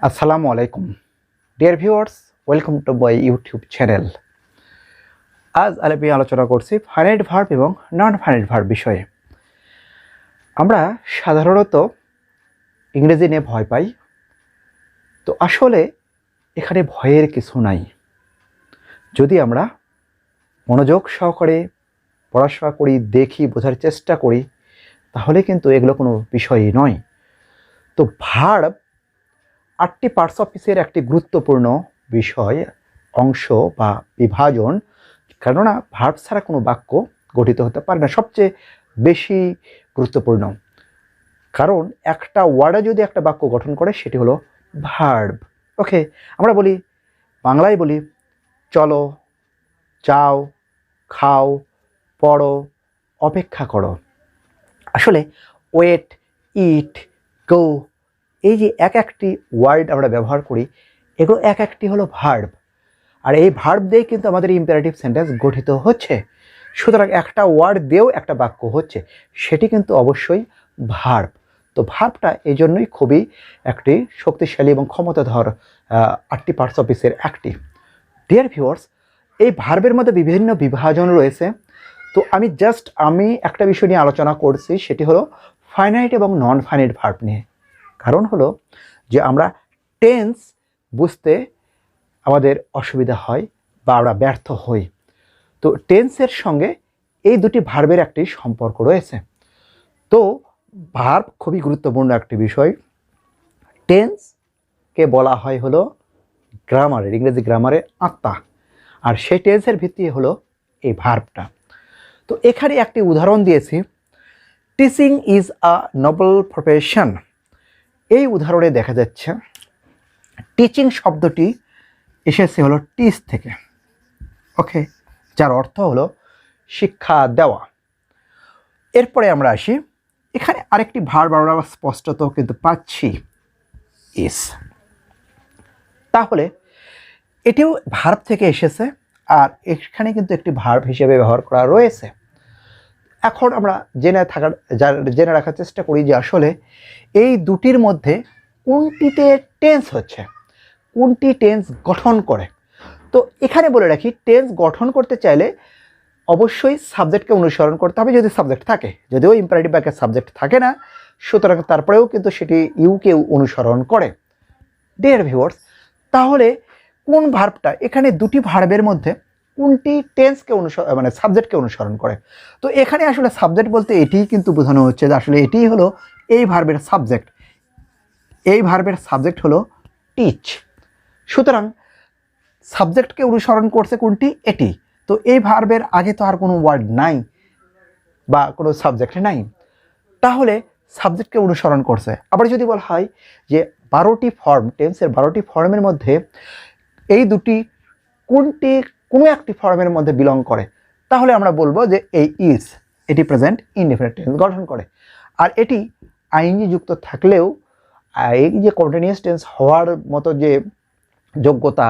আসসালামু আলাইকুম dear viewers, welcome to my YouTube channel. আজ আমি আলোচনা করছি ফাইনাইট ভার্ব এবং নন ফাইনাইট ভার্ব বিষয়ে। আমরা সাধারণত ইংরেজি নিয়ে ভয় পাই, তো আসলে এখানে ভয়ের কিছু নাই। যদি আমরা মনোযোগ সহকারে পড়াশোনা করি, দেখি, বোঝার চেষ্টা করি, তাহলে কিন্তু এগুলো কোনো বিষয়ই নয়। তো ভার্ব 8টি পার্টস অফ স্পিচের একটি গুরুত্বপূর্ণ বিষয়, অংশ বা বিভাজন। কেননা ভার্ব ছাড়া কোনো বাক্য গঠিত হতে পারে না। সবচেয়ে বেশি গুরুত্বপূর্ণ, কারণ একটা ওয়ার্ডে যদি একটা বাক্য গঠন করে সেটি হলো ভার্ব। ওকে, আমরা বলি, বাংলায় বলি চলো, যাও, খাও, পড়ো, অপেক্ষা করো। আসলে ওয়েট, ইট, গো, এই যে এক একটি ওয়ার্ড আমরা ব্যবহার করি, এগুলো এক একটি হলো ভার্ব। আর এই ভার্ব দিয়ে কিন্তু আমাদের ইম্পারেটিভ সেন্টেন্স গঠিত হচ্ছে। সুতরাং একটা ওয়ার্ড দিয়েও একটা বাক্য হচ্ছে, সেটি কিন্তু অবশ্যই ভার্ব। তো ভার্বটা এই জন্যই খুবই একটি শক্তিশালী এবং ক্ষমতাধর 8টি পার্টস অফ স্পিচের একটি। ডিয়ার ভিউয়ার্স, এই ভার্বের মধ্যে বিভিন্ন বিভাজন রয়েছে। তো আমি একটা বিষয় নিয়ে আলোচনা করছি, সেটি হলো ফাইনাইট এবং নন ফাইনাইট ভার্ব নিয়ে। কারণ হলো যে আমরা টেন্স বুঝতে আমাদের অসুবিধা হয় বা আমরা ব্যর্থ হই। তো টেন্সের সঙ্গে এই দুটি ভার্বের একটি সম্পর্ক রয়েছে। তো ভার্ব খুবই গুরুত্বপূর্ণ একটি বিষয়। টেন্সকে বলা হয় হলো গ্রামারের, ইংরেজি গ্রামারের আত্মা, আর সেই টেন্সের ভিত্তি হলো এই ভার্বটা। তো এখানে একটি উদাহরণ দিয়েছি, teaching is a noble profession. এই উদাহরণে দেখা যাচ্ছে টিচিং শব্দটি এসেছে হলো টিচ থেকে, ওকে, যার অর্থ হলো শিক্ষা দেওয়া। এরপরে আমরা আসি, এখানে আরেকটি ভার্ব আমরা স্পষ্টত কিন্তু পাচ্ছি, ইজ। তাহলে এটিও ভার্ব থেকে এসেছে, আর এখানে কিন্তু একটি ভার্ব হিসেবে ব্যবহার করা রয়েছে। এখন আমরা জেনে রাখার চেষ্টা করি যে আসলে এই দুটির মধ্যে কোনটিতে টেন্স হচ্ছে, কোনটি টেন্স গঠন করে। তো এখানে বলে রাখি, টেন্স গঠন করতে চাইলে অবশ্যই সাবজেক্টকে অনুসরণ করতে হবে, যদি সাবজেক্ট থাকে। যদিও ইম্পারেটিভ বাক্যে সাবজেক্ট থাকে না, সুতরাং তারপরেও কিন্তু সেটি ইউকে অনুসরণ করে। ডিয়ার ভিউয়ার্স, তাহলে কোন ভার্বটা, এখানে দুটি ভার্বের মধ্যে কোনটি টেন্সকে সাবজেক্টকে অনুসরণ করে? তো এখানে আসলে সাবজেক্ট বলতে এটিই কিন্তু বোঝানো হচ্ছে যে আসলে এটিই হলো এই ভার্বের সাবজেক্ট। এই ভার্বের সাবজেক্ট হলো টিচ। সুতরাং সাবজেক্টকে অনুসরণ করছে কোনটি? এটি। তো এই ভার্বের আগে তো আর কোনো ওয়ার্ড নাই বা কোনো সাবজেক্ট নাই, তাহলে সাবজেক্টকে অনুসরণ করছে। আবার যদি বলা হয় যে 12টি ফর্ম, টেন্সের 12টি ফর্মের মধ্যে এই দুটি কোনো একটি ফর্মের মধ্যে বিলং করে, তাহলে আমরা বলবো যে এই ইজ, এটি প্রেজেন্ট ইনডেফিনিট টেন্স গঠন করে। আর এটি আইএনজি যুক্ত থাকলেও এই যে কন্টিনিউয়াস টেন্স হওয়ার মতো যে যোগ্যতা,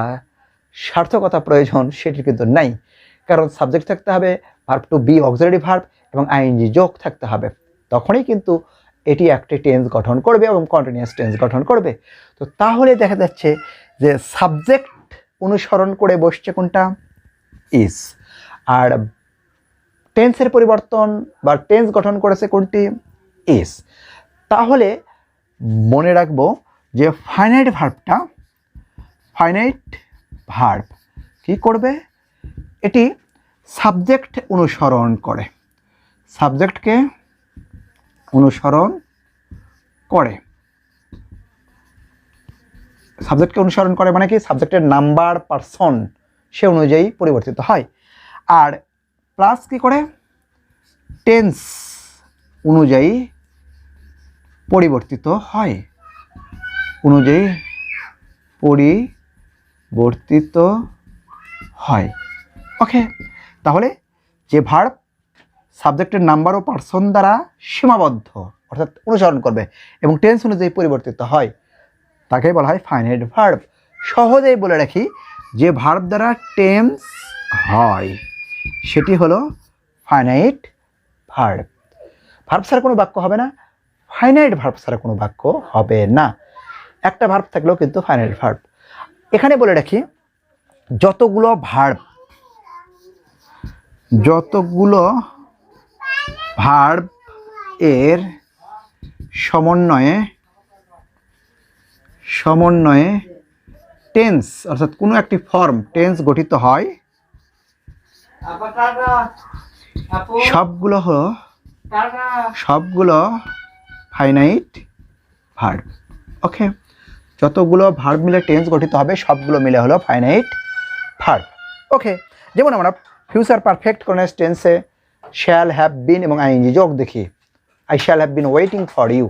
সার্থকতা প্রয়োজন, সেটি কিন্তু নাই। কারণ সাবজেক্ট থাকতে হবে, verb to be auxiliary verb এবং আইএনজি যোগ থাকতে হবে, তখনই কিন্তু এটি একটি টেন্স গঠন করবে এবং কন্টিনিউয়াস টেন্স গঠন করবে। তো তাহলে দেখা যাচ্ছে যে সাবজেক্ট অনুসরণ করে বসছে কোনটা? ইজ। আর টেন্সের পরিবর্তন বা টেন্স গঠন করেছে কোনটি? ইজ। তাহলে মনে রাখবো যে ফাইনাইট ভার্ব কি করবে? এটি সাবজেক্ট অনুসরণ করে, সাবজেক্টকে অনুসরণ করে। সাবজেক্টকে অনুসরণ করে মানে কি? সাবজেক্টের নাম্বার, পার্সন সে অনুযায়ী পরিবর্তিত হয়। আর প্লাস কি করে? টেন্স অনুযায়ী পরিবর্তিত হয়, ওকে। তাহলে যে ভার্ব সাবজেক্টের নাম্বার ও পার্সন দ্বারা সীমাবদ্ধ, অর্থাৎ অনুসরণ করবে এবং টেন্স অনুযায়ী পরিবর্তিত হয়, তাকে বলা হয় ফাইনাইট ভার্ব। সহজেই বলে রাখি, যে ভার্ব দ্বারা টেন্স হয় সেটি হলো ফাইনাইট ভার্ব। ভার্ব ছাড়া কোনো বাক্য হবে না, ফাইনাইট ভার্ব ছাড়া কোনো বাক্য হবে না। একটা ভার্ব থাকলেও কিন্তু ফাইনাইট ভার্ব। এখানে বলে রাখি যতগুলো ভার্ব এর সমন্বয়ে টেন্স অর্থাৎ কোনো একটি ফর্ম টেন্স গঠিত হয় সবগুলো ফাইনাইট ভার্ব। ওকে, যতগুলো ভার্ব মিলে টেন্স গঠিত হবে সবগুলো মিলে হলো ফাইনাইট ভার্ব। ওকে, যেমন আমরা ফিউচার পারফেক্ট কন্টিনিউয়াস টেন্সে শ্যাল হ্যাভ বিন এবং আইএনজি যোগ দেখি। I shall have been waiting for you,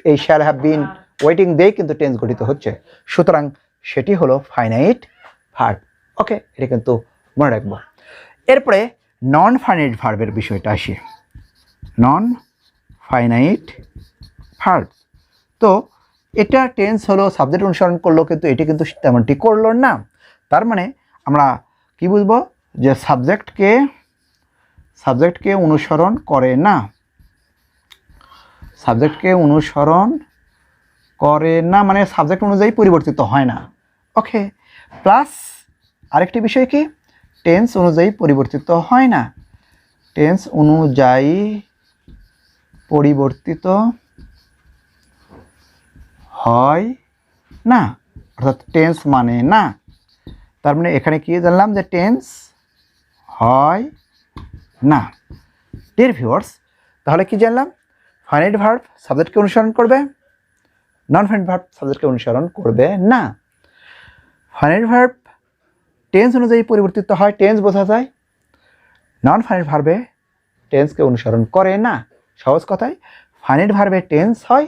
এই শ্যাল হ্যাভ বিন ওয়েটিং দিয়ে কিন্তু টেন্স গঠিত হচ্ছে, সুতরাং সেটি হলো ফাইনাইট ভার্ব। ওকে, এটা কিন্তু মনে রাখবো। এরপরে নন ফাইনাইট ভার্বের বিষয়টা আসি। নন ফাইনাইট ভার্ব, তো এটা টেন্স হলো সাবজেক্ট অনুসরণ করলো, কিন্তু এটি কিন্তু তেমনটি করলো না। তার মানে আমরা কি বুঝবো যে সাবজেক্টকে অনুসরণ করে না, মানে সাবজেক্ট অনুযায়ী পরিবর্তিত হয় না। ওকে, প্লাস আরেকটি বিষয় কি, টেন্স অনুযায়ী পরিবর্তিত হয় না, টেন্স অনুযায়ী পরিবর্তিত হয় না, অর্থাৎ টেন্স মানে না। তার মানে এখানে কি জানলাম যে টেন্স হয় না। ডিয়ার ভিউয়ার্স, তাহলে কি জানলাম, ফাইনাইট ভার্ব সাবজেক্টকে অনুসরণ করবে, নন ফাইনাইট ভার্ব সাবজেক্টকে অনুসরণ করবে না। ফাইনাইট ভার্ব টেন্স অনুযায়ী পরিবর্তিত হয়, টেন্স বোঝা যায়। নন ফাইনাইট ভার্বে টেন্সকে অনুসরণ করে না। সহজ কথায় ফাইনাইট ভার্বে টেন্স হয়,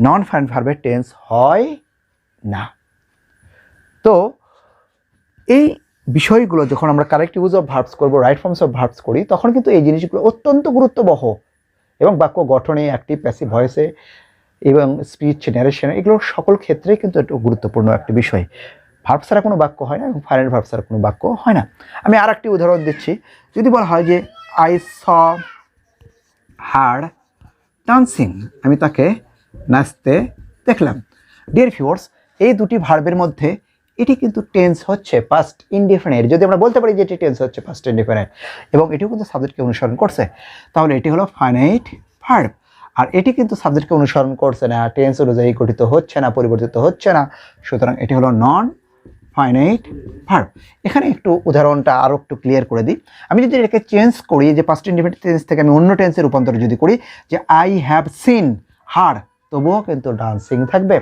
নন ফাইনাইট ভার্বে টেন্স হয় না। তো এই বিষয়গুলো যখন আমরা কারেক্ট ইউজ অফ ভার্বস করবো, রাইট ফর্মস অফ ভার্বস করি, তখন কিন্তু এই জিনিসগুলো অত্যন্ত গুরুত্ববহ এবং বাক্য গঠনে, অ্যাক্টিভ প্যাসিভ ভয়েসে এবং স্পিচ জেনারেশনে, এগুলো সকল ক্ষেত্রেই কিন্তু একটু গুরুত্বপূর্ণ একটি বিষয়। ভার্ব ছাড়া কোনো বাক্য হয় না এবং ফাইনাইট ভার্ব ছাড়া কোনো বাক্য হয় না। আমি আর একটি উদাহরণ দিচ্ছি। যদি বলা হয় যে আই স হার ডান্সিং, আমি তাকে নাচতে দেখলাম। ডিয়ার ভিউয়ার্স, এই দুটি ভার্বের মধ্যে এটি কিন্তু টেন্স হচ্ছে পাস্ট ইনডিফিনিট, যদি আমরা বলতে পারি যে এটি টেন্স হচ্ছে পাস্ট ইনডিফিনিট এবং এটিও কিন্তু সাবজেক্টকে অনুসরণ করছে, তাহলে এটি হলো ফাইনাইট ভার্ব। আর এটি কিন্তু সাবজেক্টকে অনুসরণ করছে না, টেন্স অনুযায়ী গঠিত হচ্ছে না, পরিবর্তিত হচ্ছে না, সুতরাং এটি হলো নন ফাইনাইট ভার্ব। এখানে একটু উদাহরণটা আরও একটু ক্লিয়ার করে দিই। আমি যদি এটাকে চেঞ্জ করি, যে পাস্ট ইনডিফিনিট টেন্স থেকে আমি অন্য টেন্সে রূপান্তর যদি করি, যে আই হ্যাভ সিন হার, তবুও কিন্তু ডান্সিং থাকবে।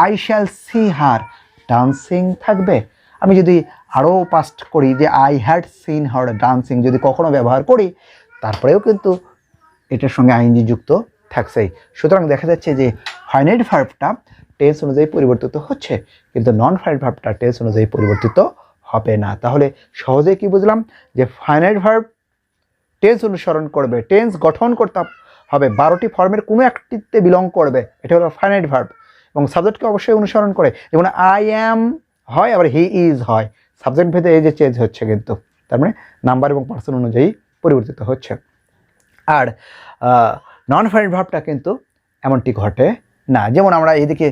I shall see her, dancing থাকবে। আমি যদি আরও পাস্ট করি, যে I had seen her dancing, যদি কখনো ব্যবহার করি, তারপরেও কিন্তু এটার সঙ্গে আইএনজি যুক্ত থাকছেই। সুতরাং দেখা যাচ্ছে যে ফাইনাইট ভার্বটা টেন্স অনুযায়ী পরিবর্তিত হচ্ছে, কিন্তু নন ফাইনাইট ভার্বটা টেন্স অনুযায়ী পরিবর্তিত হবে না। তাহলে সহজেই কি বুঝলাম, যে ফাইনাইট ভার্ব টেন্স অনুসরণ করবে, টেন্স গঠন করতে হবে, 12টি ফর্মের কোনো একটিতে বিলং করবে, এটা হলো ফাইনাইট ভার্ব, এবং সাবজেক্টকে অবশ্যই অনুসরণ করে। যেমন আই অ্যাম হয়, আবার হি ইজ হয়, সাবজেক্ট ভেদে এই যে চেঞ্জ হচ্ছে, কিন্তু তার মানে নাম্বার এবং পার্সন অনুযায়ী পরিবর্তিত হচ্ছে। আর নন ফাইনাইট ভার্বটা কিন্তু এমনটি ঘটে না। যেমন আমরা এইদিকে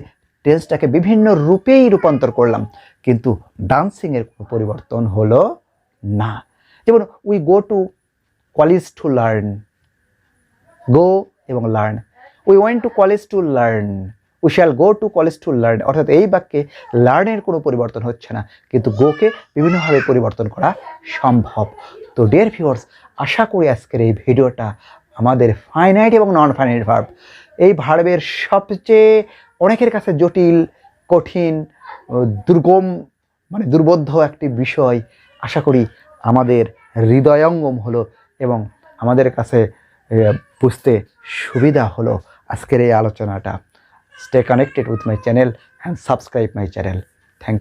টেন্সটাকে বিভিন্ন রূপেই রূপান্তর করলাম, কিন্তু ডান্সিংয়ের কোনো পরিবর্তন হলো না। যেমন we go to college to learn, go এবং learn, we went to college to learn, we shall go to college to learn, অর্থাৎ এই বাক্যে লার্নের কোনো পরিবর্তন হচ্ছে না, কিন্তু গোকে বিভিন্নভাবে পরিবর্তন করা সম্ভব। তো ডিয়ার ভিউয়ার্স, আশা করি আজকের এই ভিডিওটা আমাদের ফাইনাইট এবং নন ফাইনাইট ভার্ব, এই ভার্বের সবচেয়ে অনেকের কাছে জটিল, কঠিন, দুর্গম, মানে দুর্বোধ্য একটি বিষয়, আশা করি আমাদের হৃদয়ঙ্গম হলো এবং আমাদের কাছে বুঝতে সুবিধা হলো আজকের এই আলোচনাটা। Stay connected with my channel and subscribe my channel. Thank you.